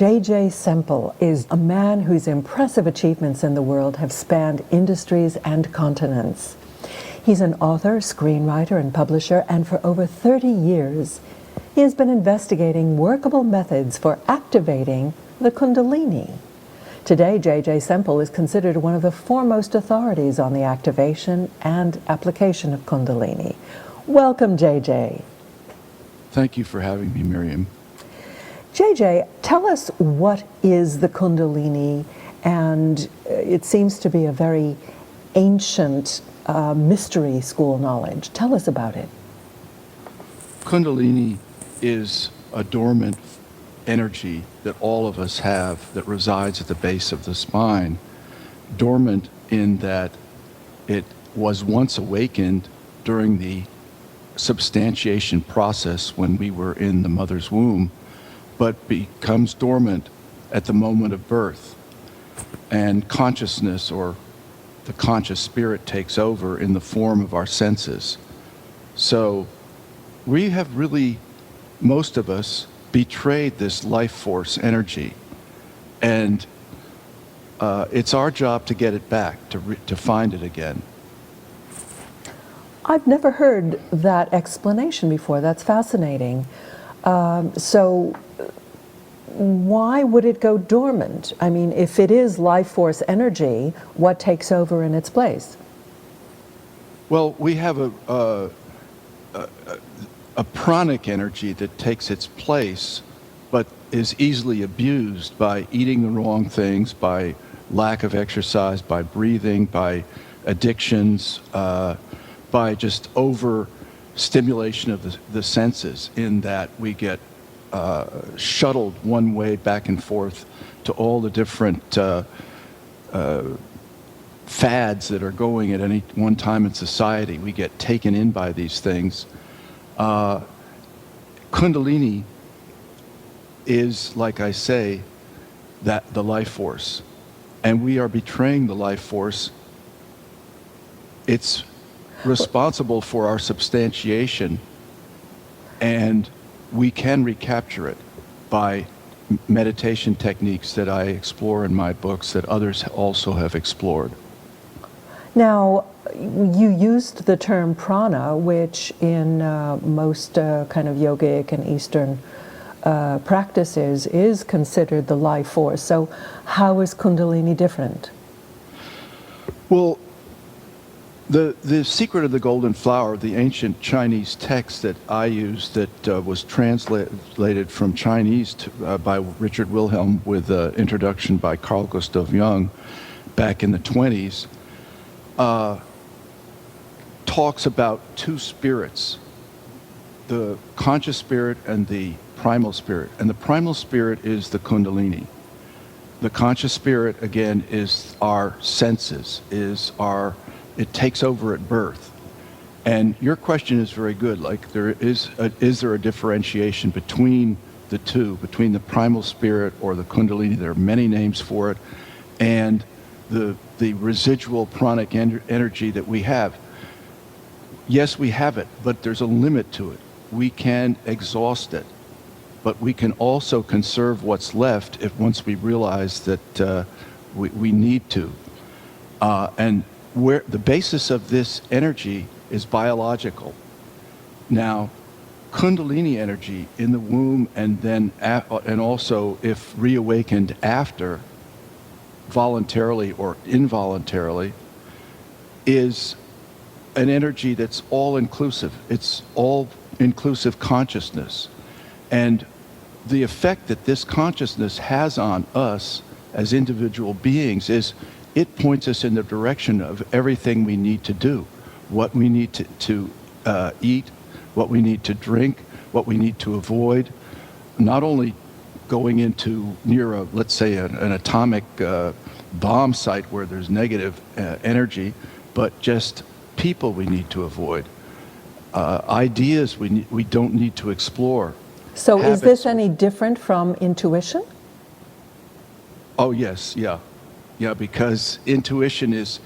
JJ Semple is a man whose impressive achievements in the world have spanned industries and continents. He's an author, screenwriter, and publisher, and for over 30 years, he has been investigating workable methods for activating the Kundalini. Today, JJ Semple is considered one of the foremost authorities on the activation and application of Kundalini. Welcome, JJ. Thank you for having me, Miriam. JJ, tell us what is the Kundalini, and it seems to be a very ancient mystery school knowledge. Tell us about it. Kundalini is a dormant energy that all of us have that resides at the base of the spine. Dormant in that it was once awakened during the substantiation process when we were in the mother's womb, but becomes dormant at the moment of birth. And consciousness, or the conscious spirit, takes over in the form of our senses. So we have really, most of us, betrayed this life force energy. And it's our job to get it back, to find it again. I've never heard that explanation before. That's fascinating. So why would it go dormant? I mean, if it is life force energy, what takes over in its place? Well, we have a pranic energy that takes its place, but is easily abused by eating the wrong things, by lack of exercise, by breathing, by addictions, by just over-stimulation of the senses, in that we get shuttled one way back and forth to all the different fads that are going at any one time in society. We get taken in by these things. Kundalini is, like I say, that the life force, and we are betraying the life force. It's responsible for our substantiation, and we can recapture it by meditation techniques that I explore in my books that others also have explored. Now, you used the term prana, which in most kind of yogic and Eastern practices is considered the life force. So how is Kundalini different? Well, the secret of the golden flower, the ancient Chinese text that I used, that was translated from Chinese by Richard Wilhelm with an introduction by Carl Gustav Jung back in the 20s, talks about two spirits, the conscious spirit and the primal spirit. And the primal spirit is the Kundalini. The conscious spirit, again, is our senses, it takes over at birth. And your question is very good. Like, is there a differentiation between the two, between the primal spirit or the Kundalini? There are many names for it, and the residual pranic energy that we have. Yes, we have it, but there's a limit to it. We can exhaust it, but we can also conserve what's left once we realize that we need to. And where the basis of this energy is biological. Now, Kundalini energy in the womb, and then and also if reawakened after, voluntarily or involuntarily, is an energy that's all-inclusive. It's all-inclusive consciousness. And the effect that this consciousness has on us as individual beings is it points us in the direction of everything we need to do, what we need to eat, what we need to drink, what we need to avoid, not only going into near let's say, an atomic bomb site where there's negative energy, but just people we need to avoid, ideas we don't need to explore. So habits. Is this any different from intuition? Oh, yes, yeah. Yeah, because intuition is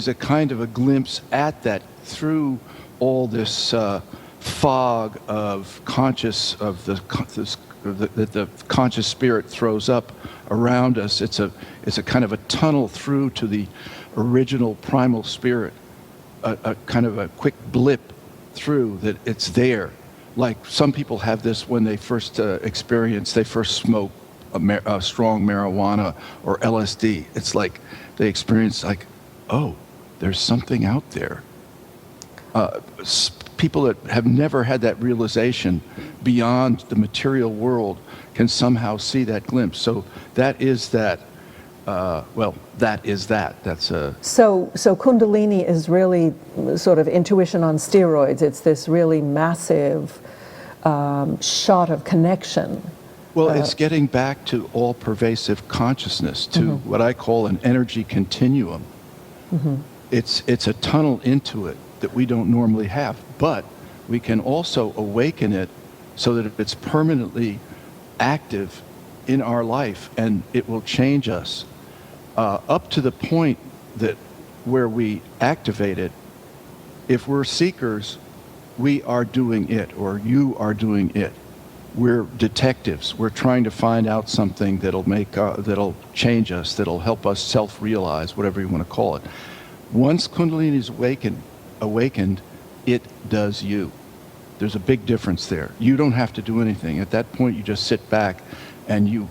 a kind of a glimpse at that through all this fog of this that the conscious spirit throws up around us. It's a kind of a tunnel through to the original primal spirit, a kind of a quick blip through that it's there. Like some people have this when they first they first smoke a strong marijuana or LSD. It's like they experience like, oh, there's something out there. People that have never had that realization beyond the material world can somehow see that glimpse. So that is that. That is that. That's a. So Kundalini is really sort of intuition on steroids. It's this really massive shot of connection. Well, it's getting back to all-pervasive consciousness, to what I call an energy continuum. It's a tunnel into it that we don't normally have, but we can also awaken it so that it's permanently active in our life, and it will change us up to the point that where we activate it. If we're seekers, we are doing it, or you are doing it. We're detectives. We're trying to find out something that'll change us, that'll help us self-realize, whatever you want to call it. Once Kundalini is awakened, it does you. There's a big difference there. You don't have to do anything. At that point, you just sit back and you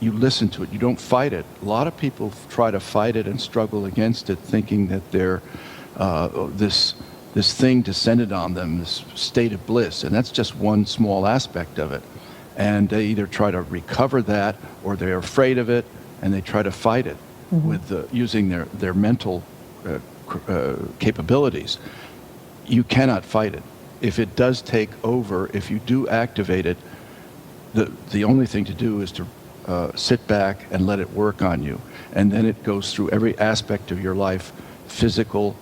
listen to it. You don't fight it. A lot of people try to fight it and struggle against it, thinking that they're this thing descended on them, this state of bliss, and that's just one small aspect of it. And they either try to recover that, or they're afraid of it, and they try to fight it with using their mental capabilities. You cannot fight it. If it does take over, if you do activate it, the only thing to do is to sit back and let it work on you. And then it goes through every aspect of your life, physical,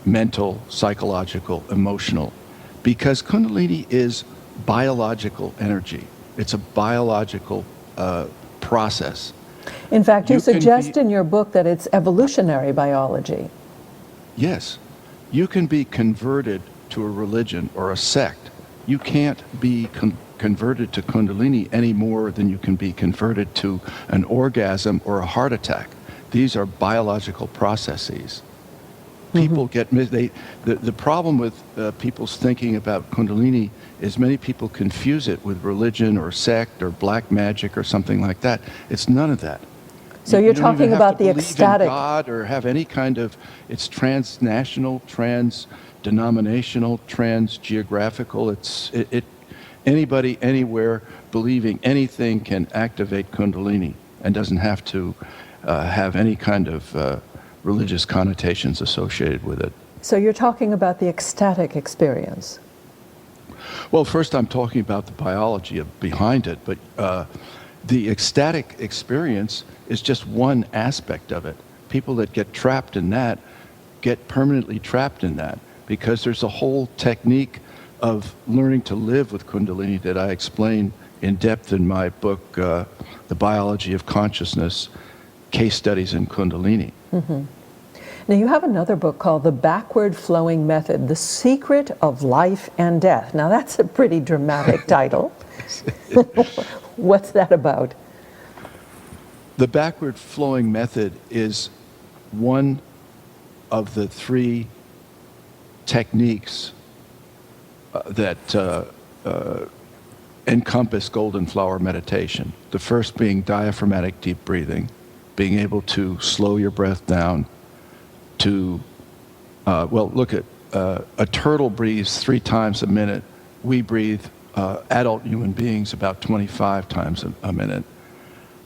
mental, psychological, emotional. Because Kundalini is biological energy. It's a biological process. In fact, you suggest in your book that it's evolutionary biology. Yes. You can be converted to a religion or a sect. You can't be converted to Kundalini any more than you can be converted to an orgasm or a heart attack. These are biological processes. People get the problem with people's thinking about Kundalini is many people confuse it with religion or sect or black magic or something like that. It's none of that. So you're talking about the ecstatic. In God or have any kind of, it's transnational, trans-denominational, trans-geographical. Anybody, anywhere, believing anything can activate Kundalini and doesn't have to have any kind of religious connotations associated with it. So you're talking about the ecstatic experience. Well, first I'm talking about the biology behind it, but the ecstatic experience is just one aspect of it. People that get trapped in that get permanently trapped in that, because there's a whole technique of learning to live with Kundalini that I explain in depth in my book, The Biology of Consciousness, Case Studies in Kundalini. Now you have another book called The Backward Flowing Method, The Secret of Life and Death. Now that's a pretty dramatic title. What's that about? The backward flowing method is one of the three techniques that encompass golden flower meditation. The first being diaphragmatic deep breathing, being able to slow your breath down to, look at a turtle breathes 3 times a minute. We breathe, adult human beings, about 25 times a minute.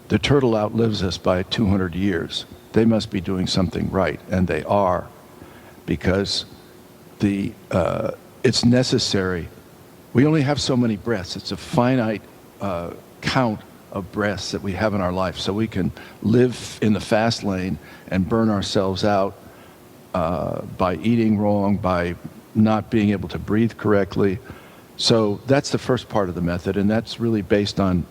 The turtle outlives us by 200 years. They must be doing something right, and they are, because it's necessary. We only have so many breaths. It's a finite count of breaths that we have in our life, so we can live in the fast lane and burn ourselves out by eating wrong, by not being able to breathe correctly. So that's the first part of the method, and that's really based on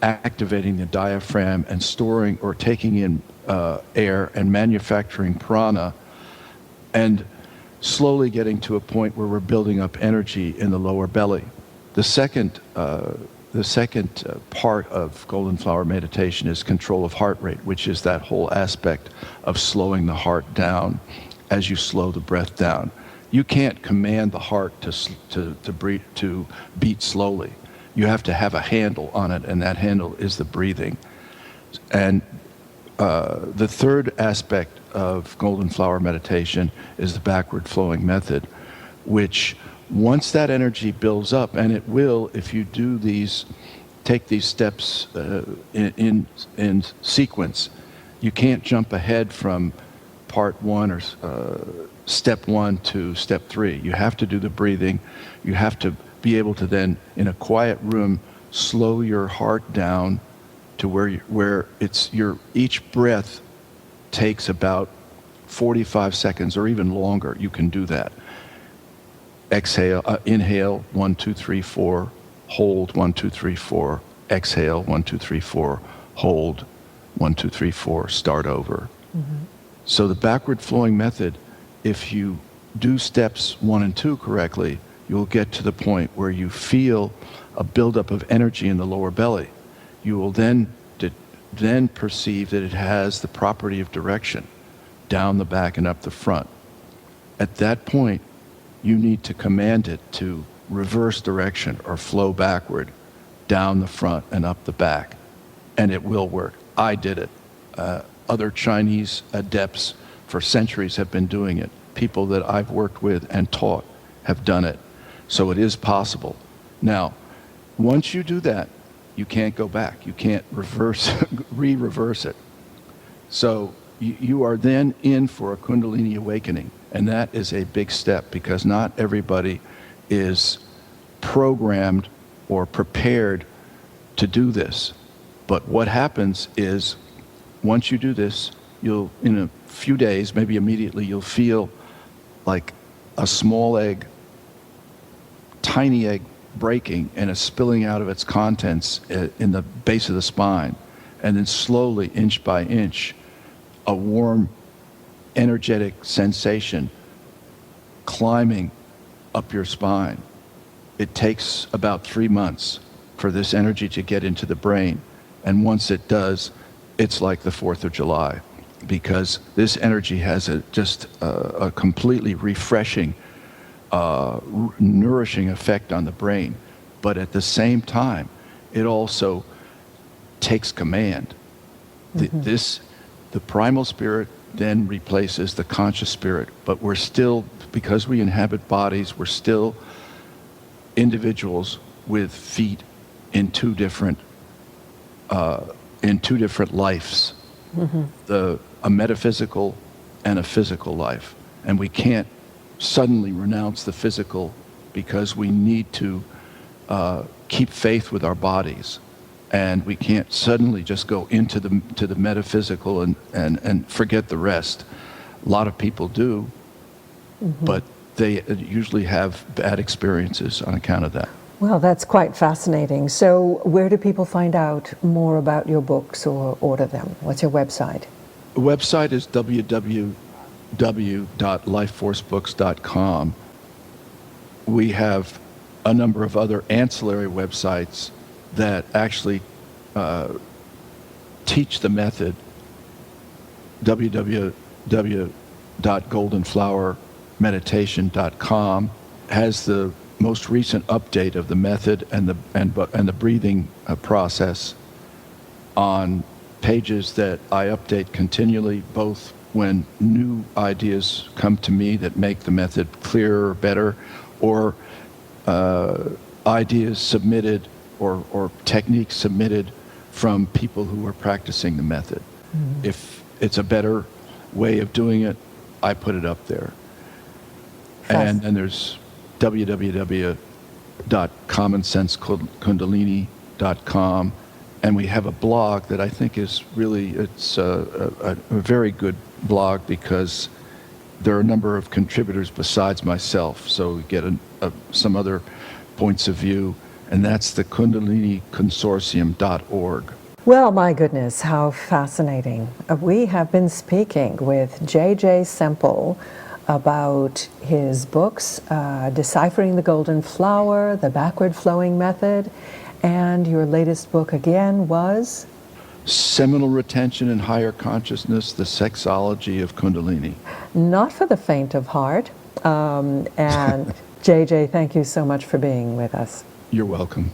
activating the diaphragm and storing or taking in air and manufacturing prana, and slowly getting to a point where we're building up energy in the lower belly. The second, part of golden flower meditation is control of heart rate, which is that whole aspect of slowing the heart down as you slow the breath down. You can't command the heart to beat slowly. You have to have a handle on it, and that handle is the breathing. And the third aspect of golden flower meditation is the backward flowing method, which once that energy builds up, and it will if you take these steps in sequence. You can't jump ahead from part one or step one to step three. You have to do the breathing. You have to be able to then, in a quiet room, slow your heart down to where each breath takes about 45 seconds or even longer. You can do that. Exhale, inhale, 1, 2, 3, 4, hold, 1, 2, 3, 4, exhale, 1, 2, 3, 4, hold, 1, 2, 3, 4, start over. Mm-hmm. So the backward flowing method, if you do steps 1 and 2 correctly, you'll get to the point where you feel a buildup of energy in the lower belly. You will then perceive that it has the property of direction, down the back and up the front. At that point, you need to command it to reverse direction or flow backward, down the front and up the back, and it will work. I did it. Other Chinese adepts for centuries have been doing it. People that I've worked with and taught have done it. So it is possible. Now, once you do that, you can't go back. You can't re-reverse it. So you are then in for a Kundalini awakening. And that is a big step, because not everybody is programmed or prepared to do this. But what happens is, once you do this, in a few days, maybe immediately, you'll feel like a small egg, tiny egg, breaking and it's spilling out of its contents in the base of the spine. And then slowly, inch by inch, a warm, energetic sensation climbing up your spine. It takes about 3 months for this energy to get into the brain. And once it does, it's like the 4th of July, because this energy has a completely refreshing, nourishing effect on the brain. But at the same time, it also takes command. Mm-hmm. The primal spirit then replaces the conscious spirit, but we're still, because we inhabit bodies, we're still individuals with feet in two different lives, mm-hmm. A metaphysical and a physical life. And we can't suddenly renounce the physical, because we need to keep faith with our bodies. And we can't suddenly just go into the metaphysical and forget the rest. A lot of people do, mm-hmm. but they usually have bad experiences on account of that. Well, that's quite fascinating. So where do people find out more about your books or order them? What's your website? The website is www.lifeforcebooks.com. We have a number of other ancillary websites that actually teach the method. www.goldenflowermeditation.com has the most recent update of the method and the breathing process on pages that I update continually, both when new ideas come to me that make the method clearer, better, or ideas submitted or techniques submitted from people who are practicing the method. Mm-hmm. If it's a better way of doing it, I put it up there. And then there's www.commonsensekundalini.com, and we have a blog that I think is really, it's a very good blog, because there are a number of contributors besides myself, so we get some other points of view, and that's the KundaliniConsortium.org. Well, my goodness, how fascinating. We have been speaking with JJ Semple, about his books, Deciphering the Golden Flower, The Backward Flowing Method, and your latest book again was? Seminal retention and higher consciousness, the sexology of Kundalini. Not for the faint of heart. And JJ, thank you so much for being with us. You're welcome.